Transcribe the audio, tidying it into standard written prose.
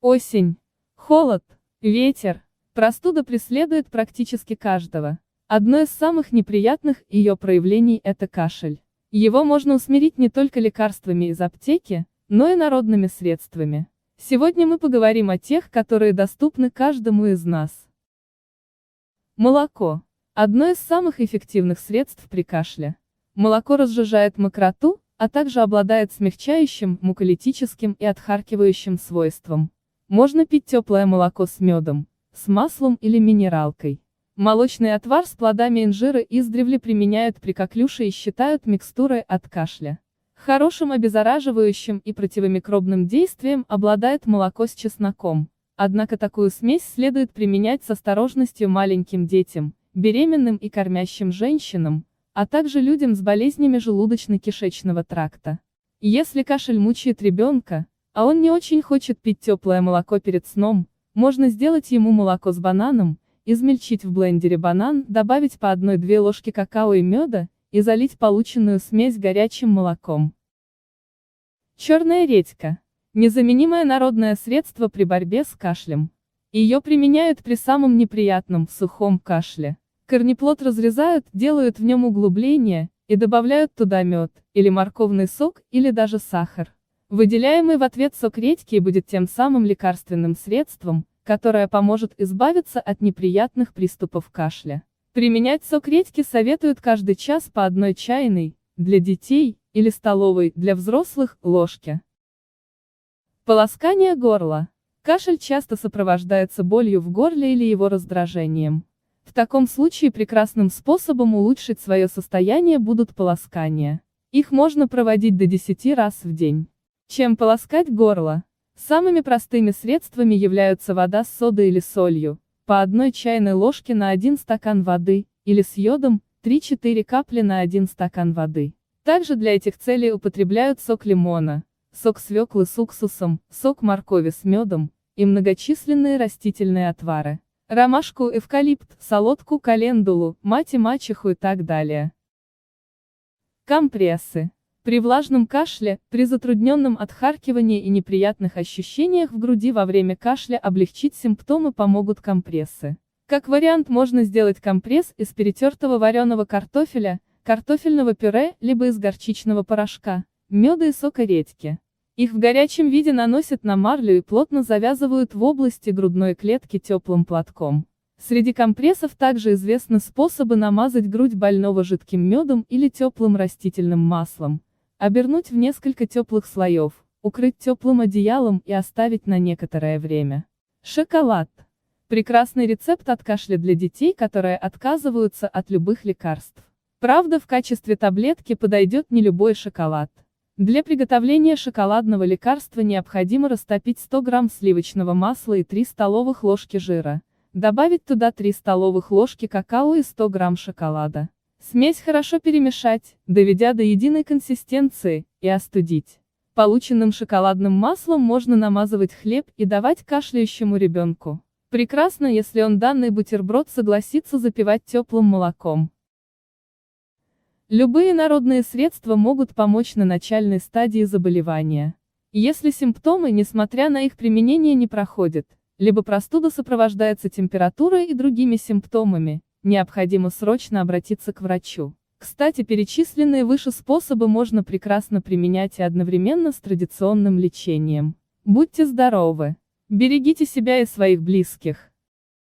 Осень. Холод, ветер, простуда преследует практически каждого. Одно из самых неприятных ее проявлений – это кашель. Его можно усмирить не только лекарствами из аптеки, но и народными средствами. Сегодня мы поговорим о тех, которые доступны каждому из нас. Молоко. Одно из самых эффективных средств при кашле. Молоко разжижает мокроту, а также обладает смягчающим, муколитическим и отхаркивающим свойством. Можно пить теплое молоко с медом, с маслом или минералкой. Молочный отвар с плодами инжира издревле применяют при коклюше и считают микстурой от кашля. Хорошим обеззараживающим и противомикробным действием обладает молоко с чесноком. Однако такую смесь следует применять с осторожностью маленьким детям, беременным и кормящим женщинам, а также людям с болезнями желудочно-кишечного тракта. Если кашель мучает ребенка, а он не очень хочет пить теплое молоко перед сном, можно сделать ему молоко с бананом, измельчить в блендере банан, добавить по 1-2 ложки какао и меда, и залить полученную смесь горячим молоком. Черная редька. Незаменимое народное средство при борьбе с кашлем. Ее применяют при самом неприятном, сухом кашле. Корнеплод разрезают, делают в нем углубления, и добавляют туда мед, или морковный сок, или даже сахар. Выделяемый в ответ сок редьки будет тем самым лекарственным средством, которое поможет избавиться от неприятных приступов кашля. Применять сок редьки советуют каждый час по 1 чайной, для детей, или столовой, для взрослых, ложке. Полоскание горла. Кашель часто сопровождается болью в горле или его раздражением. В таком случае прекрасным способом улучшить свое состояние будут полоскания. Их можно проводить до 10 раз в день. Чем полоскать горло? Самыми простыми средствами являются вода с содой или солью, по 1 чайной ложке на 1 стакан воды, или с йодом, 3-4 капли на 1 стакан воды. Также для этих целей употребляют сок лимона, сок свеклы с уксусом, сок моркови с медом, и многочисленные растительные отвары. Ромашку, эвкалипт, солодку, календулу, мать и мачеху и так далее. Компрессы. При влажном кашле, при затрудненном отхаркивании и неприятных ощущениях в груди во время кашля облегчить симптомы помогут компрессы. Как вариант можно сделать компресс из перетертого вареного картофеля, картофельного пюре, либо из горчичного порошка, меда и сока редьки. Их в горячем виде наносят на марлю и плотно завязывают в области грудной клетки теплым платком. Среди компрессов также известны способы намазать грудь больного жидким медом или теплым растительным маслом, обернуть в несколько теплых слоев, укрыть теплым одеялом и оставить на некоторое время. Шоколад. Прекрасный рецепт от кашля для детей, которые отказываются от любых лекарств. Правда, в качестве таблетки подойдет не любой шоколад. Для приготовления шоколадного лекарства необходимо растопить 100 грамм сливочного масла и 3 столовых ложки жира. Добавить туда 3 столовых ложки какао и 100 грамм шоколада. Смесь хорошо перемешать, доведя до единой консистенции, и остудить. Полученным шоколадным маслом можно намазывать хлеб и давать кашляющему ребенку. Прекрасно, если он данный бутерброд согласится запивать теплым молоком. Любые народные средства могут помочь на начальной стадии заболевания. Если симптомы, несмотря на их применение, не проходят, либо простуда сопровождается температурой и другими симптомами, необходимо срочно обратиться к врачу. Кстати, перечисленные выше способы можно прекрасно применять и одновременно с традиционным лечением. Будьте здоровы! Берегите себя и своих близких!